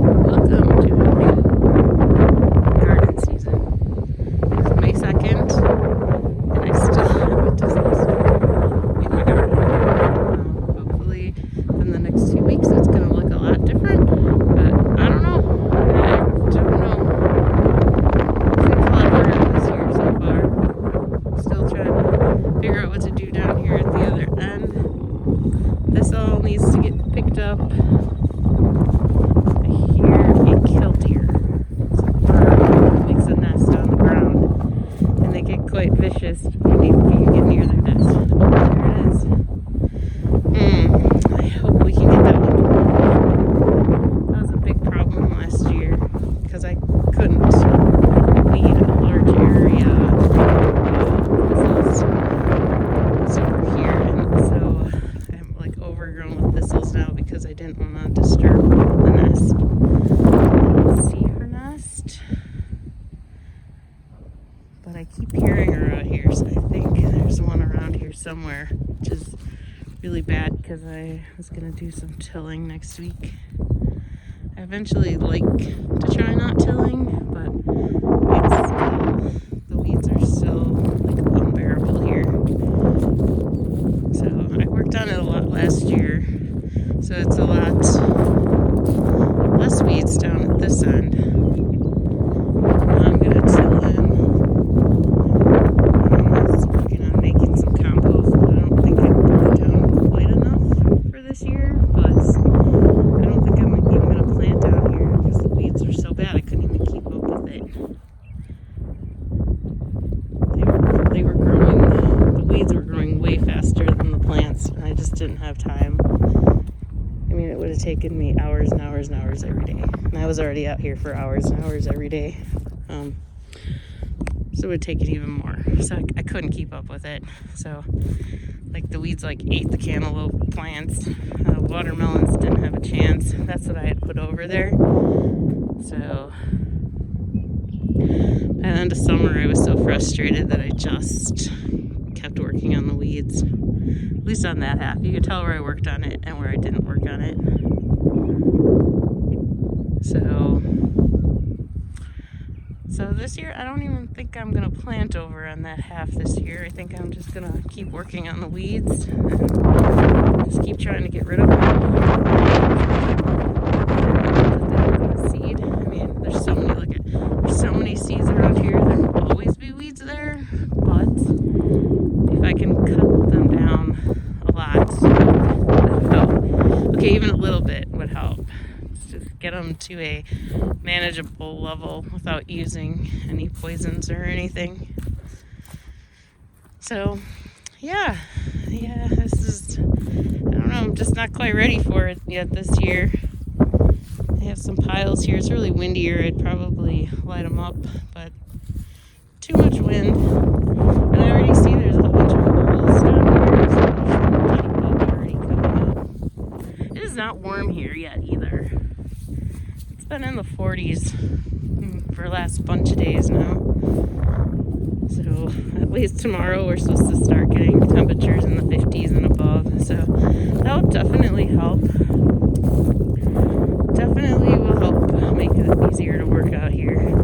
Welcome to a new garden season. It is May 2nd, and I still have a disaster in my garden. Hopefully, in the next 2 weeks, it's going to look a lot different, but I don't know. I don't know. It's a lot harder this year so far. Still trying to figure out what to do down here at the other end. This all needs to get picked up. Quite vicious when you get near their nest. Oh, there it is. I hope we can get that one. That was a big problem last year because I couldn't weed a large area. Thistles over here, and so I'm like overgrown with thistles now because I didn't want to disturb the nest. I don't see her nest. But I keep hearing her out here, so I think there's one around here somewhere, which is really bad because I was going to do some tilling next week. I eventually like to try not tilling, but it's still, the weeds are still like unbearable here. So I worked on it a lot last year, so it's a lot less weeds down at this end. I'm going to till in. This year, but I don't think I'm even going to plant down here because the weeds are so bad I couldn't even keep up with it. They were growing, the weeds were growing way faster than the plants, and I just didn't have time. I mean, it would have taken me hours and hours and hours every day, and I was already out here for hours and hours every day. So it would take it even more. So I couldn't keep up with it. So like the weeds like ate the cantaloupe plants. Watermelons didn't have a chance. That's what I had put over there. So by the end of summer I was so frustrated that I just kept working on the weeds. At least on that half. You could tell where I worked on it and where I didn't work on it. So this year, I don't even think I'm going to plant over on that half this year. I think I'm just going to keep working on the weeds and just keep trying to get rid of them. Seed. I mean, there's so many, there's so many seeds around here. There will always be weeds there, but if I can cut them down a lot, that would help. Okay, even a little bit would help. Just get them to a manageable level without using any poisons or anything. So yeah, this is, I don't know, I'm just not quite ready for it yet this year. I have some piles here. It's really windy here. I'd probably light them up, but too much wind. And I already see there's a whole bunch of holes down here, so there's some bug already coming up. It is not warm here yet either. It's been in the 40s for the last bunch of days now. So at least tomorrow we're supposed to start getting temperatures in the 50s and above. So that'll definitely help. Definitely will help make it easier to work out here.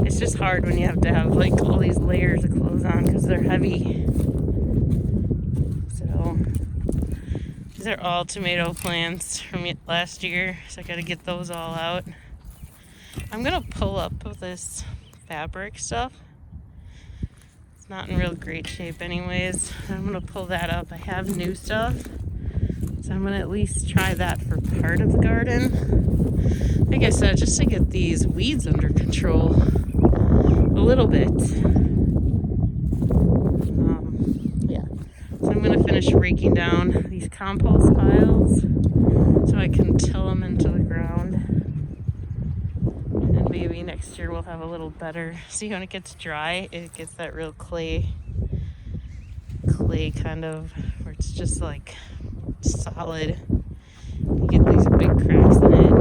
It's just hard when you have to have like all these layers of clothes on because they're heavy. So these are all tomato plants from last year, so I gotta get those all out. I'm gonna pull up this fabric stuff. It's not in real great shape anyways. I'm gonna pull that up. I have new stuff, so I'm gonna at least try that for part of the garden. Like I said, just to get these weeds under control a little bit. So I'm going to finish raking down these compost piles so I can till them into the ground. And maybe next year we'll have a little better. See, when it gets dry, it gets that real clay kind of, where it's just like solid. You get these big cracks in it.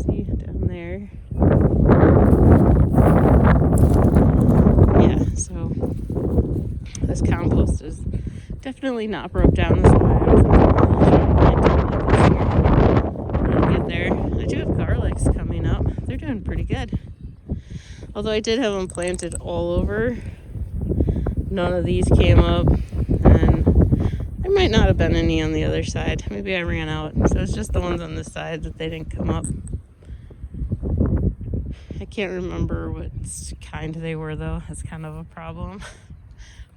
See, down there. Yeah, so this compost is definitely not broke down. This is why I was trying to plant it like this pretty good. Although I did have them planted all over. None of these came up, and there might not have been any on the other side. Maybe I ran out. So it's just the ones on this side that they didn't come up. I can't remember what kind they were, though. That's kind of a problem.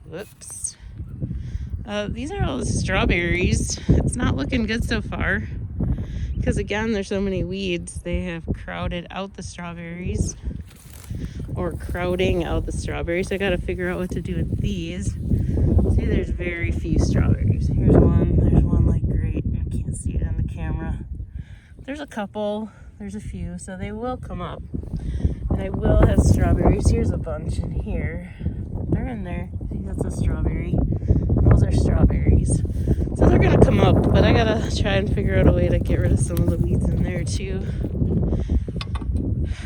Whoops. These are all the strawberries. It's not looking good so far. Because again, there's so many weeds. They have crowded out the strawberries. Or crowding out the strawberries. So I gotta figure out what to do with these. See, there's very few strawberries. Here's one. There's one like great. I can't see it on the camera. There's a couple. There's a few. So they will come up. And I will have strawberries. Here's a bunch in here. They're in there. See, that's a strawberry. Those are strawberries. So they're gonna come up, but I gotta try and figure out a way to get rid of some of the weeds in there too.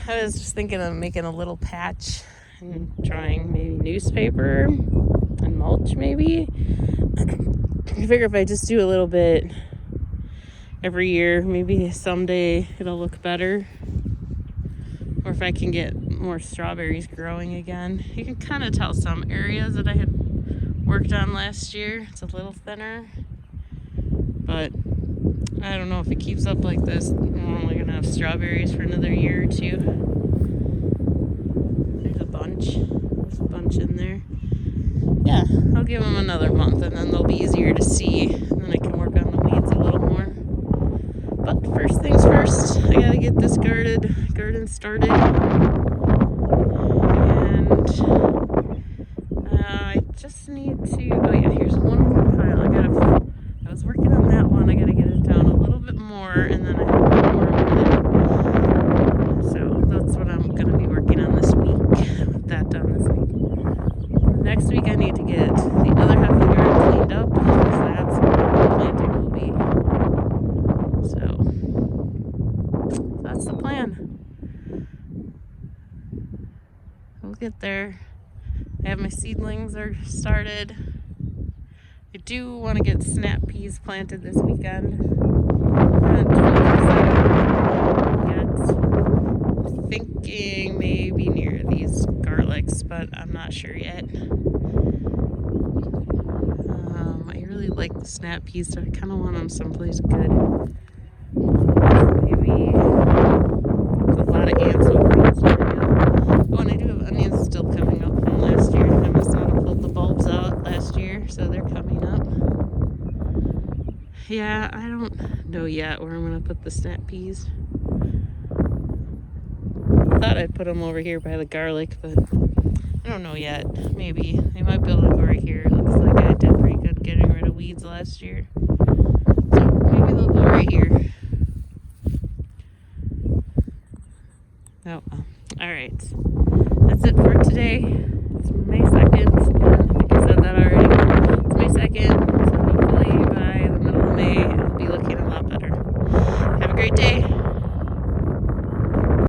I was just thinking of making a little patch and trying maybe newspaper and mulch maybe. I figure if I just do a little bit every year, maybe someday it'll look better. Or if I can get more strawberries growing again. You can kind of tell some areas that I had worked on last year. It's a little thinner. But I don't know if it keeps up like this. I'm only going to have strawberries for another year or two. There's a bunch. There's a bunch in there. Yeah, I'll give them another month and then they'll be easier to see. And then I can work on the weeds a little more. But first things first, I gotta get this garden started. And I just need to, oh yeah, here's one more pile. I was working on that one. I gotta get it down a little bit more, and then I have one more of it. So that's what I'm gonna be working on this week. With that done this week. Next week I need to get the other half of the garden cleaned up, because that's where the planting will be. So that's the plan. We'll get there. I have my seedlings are started. I do want to get snap peas planted this weekend. I haven't decided yet. I'm thinking maybe near these garlics, but I'm not sure yet. I really like the snap peas, so I kind of want them someplace good. Maybe a lot of ants over in this area. Oh, and I do have onions still coming up from last year. I must not have pulled the bulbs out last year, so they're coming up. Yeah, I don't know yet where I'm going to put the snap peas. I thought I'd put them over here by the garlic, but I don't know yet. Maybe. They might be able to go right here. It looks like I did pretty good getting rid of weeds last year. So maybe they'll go right here. Oh, well. All right. That's it for today. It's May 2nd. I think I said that already.